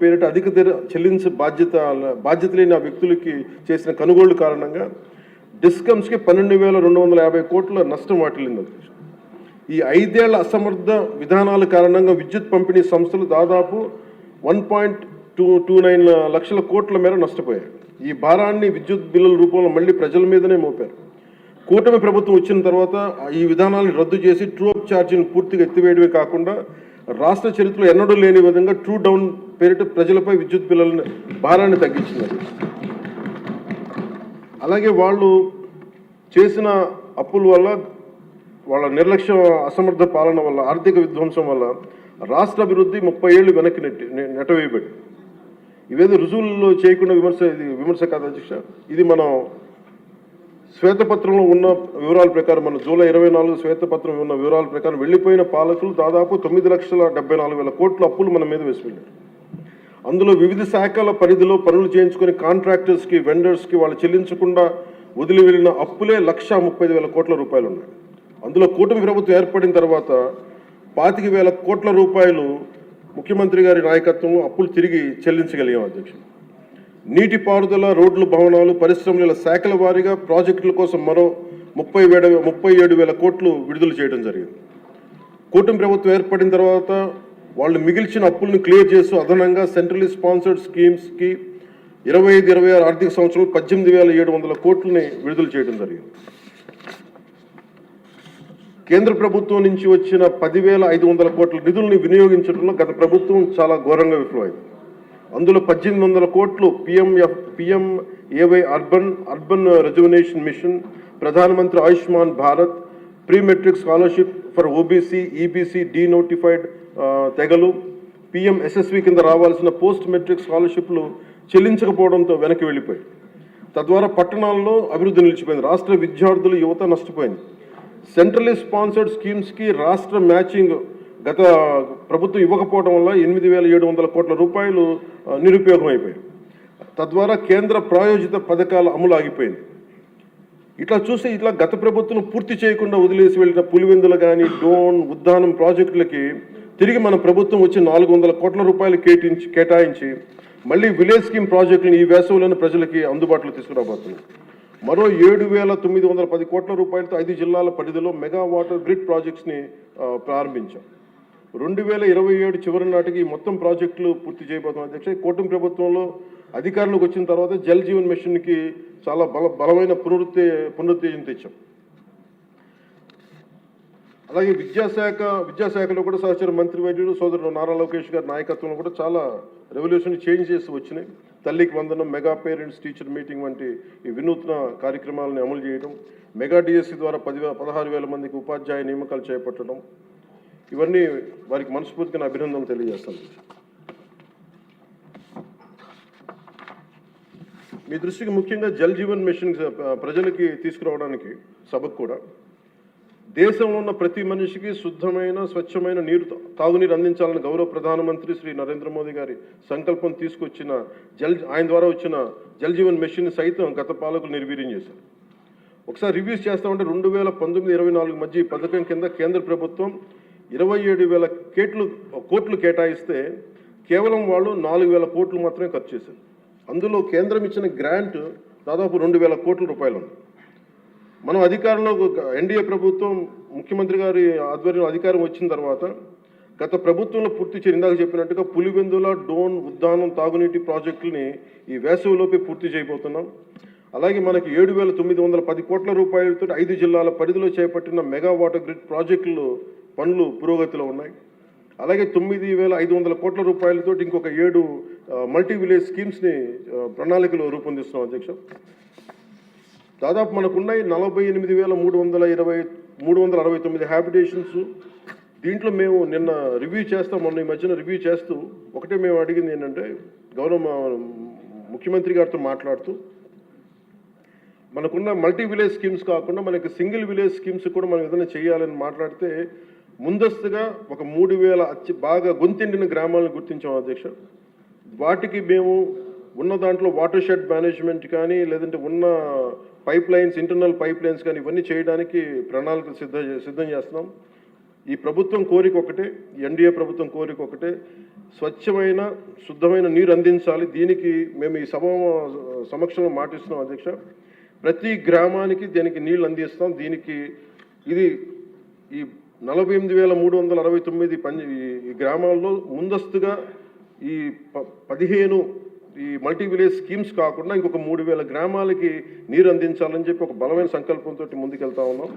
పేరిట అధిక ధర చెల్లించే బాధ్యత లేని ఆ వ్యక్తులకి చేసిన కొనుగోళ్ల కారణంగా డిస్కమ్స్కి 12,250 కోట్ల నష్టం వాటిల్లింది. ఈ 5 ఏళ్ల అసమర్థ విధానాల కారణంగా విద్యుత్ పంపిణీ సంస్థలు దాదాపు 1.29 లక్షల కోట్ల మేర నష్టపోయాయి. ఈ భారాన్ని విద్యుత్ బిల్లుల రూపంలో మళ్ళీ ప్రజల మీదనే మోపారు. కూటమి ప్రభుత్వం వచ్చిన తర్వాత ఈ విధానాలను రద్దు చేసి ట్రూ అప్ ఛార్జీని పూర్తిగా ఎత్తివేయడమే కాకుండా రాష్ట్ర చరిత్రలో ఎన్నడూ లేని విధంగా ట్రూ డౌన్ పేరిట ప్రజలపై విద్యుత్ బిల్లుల భారాన్ని తగ్గించినారు. అలాగే వాళ్ళు చేసిన అప్పుల వల్ల, వాళ్ళ నిర్లక్ష్య అసమర్థ పాలన వల్ల, ఆర్థిక విధ్వంసం వల్ల రాష్ట్ర అభివృద్ధి 30 ఏళ్ళు వెనక్కి నెట్టవేయబడి, ఇవేదో రుజువుల్లో చేయకుండా విమర్శ కాదు అధ్యక్ష. ఇది మనం శ్వేతపత్రంలో ఉన్న వివరాల ప్రకారం, మన జూలై 24 శ్వేతపత్రం ఉన్న వివరాల ప్రకారం వెళ్ళిపోయిన పాలకులు దాదాపు 9,74,000 కోట్ల అప్పులు మన మీద వేసి వెళ్ళారు. అందులో వివిధ శాఖల పరిధిలో పనులు చేయించుకుని కాంట్రాక్టర్స్కి, వెండర్స్కి వాళ్ళు చెల్లించకుండా వదిలి వెళ్ళిన అప్పులే 1,35,000 కోట్ల రూపాయలు ఉన్నాయి. అందులో కూటమి ప్రభుత్వం ఏర్పడిన తర్వాత 25,000 కోట్ల రూపాయలు ముఖ్యమంత్రి గారి నాయకత్వంలో అప్పులు తిరిగి చెల్లించగలిగాం అధ్యక్ష. నీటిపారుదల, రోడ్లు, భవనాలు, పరిశ్రమల శాఖల వారీగా ప్రాజెక్టుల కోసం మరో 37,000 కోట్లు విడుదల చేయడం జరిగింది. కూటమి ప్రభుత్వం ఏర్పడిన తర్వాత వాళ్ళు మిగిల్చిన అప్పులను క్లియర్ చేస్తూ అదనంగా సెంట్రల్లీ స్పాన్సర్డ్ స్కీమ్స్కి 25-26 ఆర్థిక సంవత్సరం 18,700 కోట్లని విడుదల చేయడం జరిగింది. కేంద్ర ప్రభుత్వం నుంచి వచ్చిన 10,500 కోట్ల నిధుల్ని వినియోగించడంలో గత ప్రభుత్వం చాలా ఘోరంగా విఫలమైంది. అందులో 1,800 కోట్లు PMAY అర్బన్ రెజ్యువనేషన్ మిషన్, ప్రధానమంత్రి Ayushman Bharat, pre matric scholarship for OBC, EBC, denotified తెగలు, PMSSV కింద రావాల్సిన పోస్ట్ మెట్రిక్ స్కాలర్షిప్లు చెల్లించకపోవడంతో వెనక్కి వెళ్ళిపోయి, తద్వారా పట్టణాల్లో అభివృద్ధి నిలిచిపోయింది. రాష్ట్ర విద్యార్థులు, యువత నష్టపోయింది. సెంట్రల్లీ స్పాన్సర్డ్ స్కీమ్స్కి రాష్ట్ర మ్యాచింగ్ గత ప్రభుత్వం ఇవ్వకపోవడం వల్ల 8,700 కోట్ల రూపాయలు నిరుపయోగం అయిపోయాయి. తద్వారా కేంద్ర ప్రాయోజిత పథకాల అమలు ఆగిపోయింది. ఇట్లా గత ప్రభుత్వం పూర్తి చేయకుండా వదిలేసి వెళ్ళిన పులివెందులు కానీ, డోన్, ఉద్దానం ప్రాజెక్టులకి తిరిగి మన ప్రభుత్వం వచ్చి 400 కోట్ల రూపాయలు కేటాయించి మళ్ళీ విలేజ్ స్కీమ్ ప్రాజెక్టులను ఈ వేసవిలోని ప్రజలకి అందుబాటులో తీసుకురాబోతుంది. మరో 7,910 కోట్ల రూపాయలతో 5 జిల్లాల పరిధిలో మెగా వాటర్ గ్రిడ్ ప్రాజెక్ట్స్ని ప్రారంభించాం. 2027 చివరి నాటికి మొత్తం ప్రాజెక్టులు పూర్తి చేయబోతున్నాం అధ్యక్ష. కూటమి ప్రభుత్వంలో అధికారంలోకి వచ్చిన తర్వాత జల్ జీవన్ మిషన్కి చాలా బలమైన పునరుత్తేజం తెచ్చాం. అలాగే విద్యాశాఖలో కూడా సహచర మంత్రి వైద్యుడు సోదరుడు నారా లోకేష్ గారి నాయకత్వంలో కూడా చాలా రెవల్యూషన్ చేంజెస్ వచ్చినాయి. తల్లికి వందనం, మెగా పేరెంట్స్ టీచర్ మీటింగ్ వంటి ఈ వినూత్న కార్యక్రమాలను అమలు చేయడం, మెగా DSC ద్వారా 16,000 మందికి ఉపాధ్యాయ నియామకాలు చేపట్టడం, ఇవన్నీ వారికి మనస్ఫూర్తిగా అభినందనలు తెలియజేస్తాను. మీ దృష్టికి ముఖ్యంగా జల్ జీవన్ మిషన్ ప్రజలకి తీసుకురావడానికి సభకు కూడా దేశంలో ఉన్న ప్రతి మనిషికి శుద్ధమైన, స్వచ్ఛమైన తాగునీరు అందించాలని గౌరవ ప్రధానమంత్రి శ్రీ నరేంద్ర మోదీ గారి సంకల్పం తీసుకొచ్చిన ఆయన ద్వారా వచ్చిన జల్ జీవన్ మిషన్ సైతం గత పాలకులు నిర్వీర్యం చేశారు. ఒకసారి రివ్యూస్ చేస్తామంటే 2019-24 మధ్య ఈ పథకం కింద కేంద్ర ప్రభుత్వం 27,000 కోట్లు కేటాయిస్తే కేవలం వాళ్ళు 4,000 కోట్లు మాత్రమే ఖర్చు చేశారు. అందులో కేంద్రం ఇచ్చిన గ్రాంట్ దాదాపు 2,000 కోట్ల రూపాయలు ఉంది. మనం అధికారంలో NDA ప్రభుత్వం ముఖ్యమంత్రి గారి ఆధ్వర్యంలో అధికారం వచ్చిన తర్వాత గత ప్రభుత్వంలో ఇందాక చెప్పినట్టుగా పులివెందుల, డోన్, ఉద్దానం తాగునీటి ప్రాజెక్టులని ఈ వేసవిలోపే పూర్తి చేయబోతున్నాం. అలాగే మనకి 7,910 కోట్ల రూపాయలతో 5 జిల్లాల పరిధిలో చేపట్టిన మెగా వాటర్ గ్రిడ్ ప్రాజెక్టులు పనులు పురోగతిలో ఉన్నాయి. అలాగే 9,500 కోట్ల రూపాయలతో ఇంకొక 7 మల్టీ విలేజ్ స్కీమ్స్ని ప్రణాళికలు రూపొందిస్తున్నాం అధ్యక్ష. దాదాపు మనకున్నాయి 48,369 హ్యాబిటేషన్స్. దీంట్లో మేము నిన్న మొన్న ఈ మధ్యన రివ్యూ చేస్తూ ఒకటే మేము అడిగింది ఏంటంటే, గౌరవ ముఖ్యమంత్రి గారితో మాట్లాడుతూ మనకున్న మల్టీ విలేజ్ స్కీమ్స్ కాకుండా మనకి సింగిల్ విలేజ్ స్కీమ్స్ కూడా మనం ఏదైనా చేయాలని మాట్లాడితే ముందస్తుగా ఒక 3,000 బాగా గొంతెండిన గ్రామాలను గుర్తించాం అధ్యక్ష. వాటికి మేము ఉన్న దాంట్లో వాటర్ షెడ్ మేనేజ్మెంట్ కానీ, లేదంటే ఉన్న pipe lines, internal pipe lines కానీ ఇవన్నీ చేయడానికి ప్రణాళికలు సిద్ధం చేస్తున్నాం. ఈ ప్రభుత్వం కోరిక ఒకటే, ఎన్డీఏ ప్రభుత్వం కోరిక ఒకటే, స్వచ్ఛమైన శుద్ధమైన నీరు అందించాలి. దీనికి మేము ఈ సభ సమక్షంలో మాటిస్తున్నాం అధ్యక్ష. ప్రతి గ్రామానికి దీనికి నీళ్లు అందిస్తాం. దీనికి ఇది ఈ 48,369 ఈ గ్రామాల్లో ముందస్తుగా ఈ 15 ఈ మల్టీ విలేజ్ స్కీమ్స్ కాకుండా ఇంకొక 3,000 గ్రామాలకి నీరు అందించాలని చెప్పి ఒక బలమైన సంకల్పంతో ముందుకెళ్తా ఉన్నాం.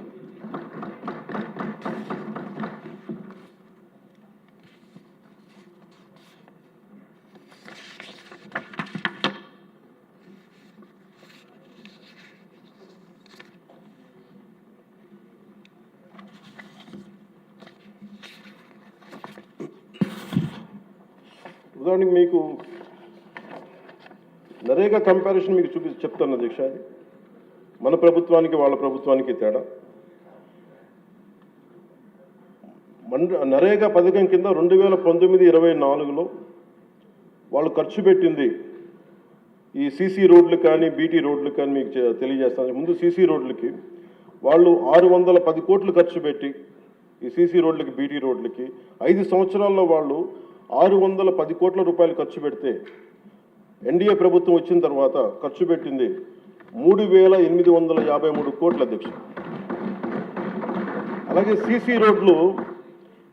ఉదాహరణకి మీకు నరేగా కంపారిజన్ మీకు చెప్తాను అధ్యక్ష. మన ప్రభుత్వానికి వాళ్ళ ప్రభుత్వానికి తేడా. నరేగా పథకం కింద 2019-24లో వాళ్ళు ఖర్చు పెట్టింది ఈ సీసీ రోడ్లు కానీ బీటీ రోడ్లు కానీ మీకు తెలియజేస్తాను. ముందు సీసీ రోడ్లకి వాళ్ళు 610 కోట్లు ఖర్చు పెట్టి ఈ సీసీ రోడ్లకి బీటీ రోడ్లకి 5 సంవత్సరాల్లో వాళ్ళు 610 కోట్ల రూపాయలు ఖర్చు పెడితే ఎన్డీఏ ప్రభుత్వం వచ్చిన తర్వాత ఖర్చు పెట్టింది 3,853 కోట్ల అధ్యక్ష. అలాగే సీసీ రోడ్లు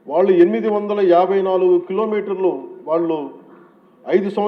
వాళ్ళు 854 కిలోమీటర్లు వాళ్ళు 5 సంవత్సరాలు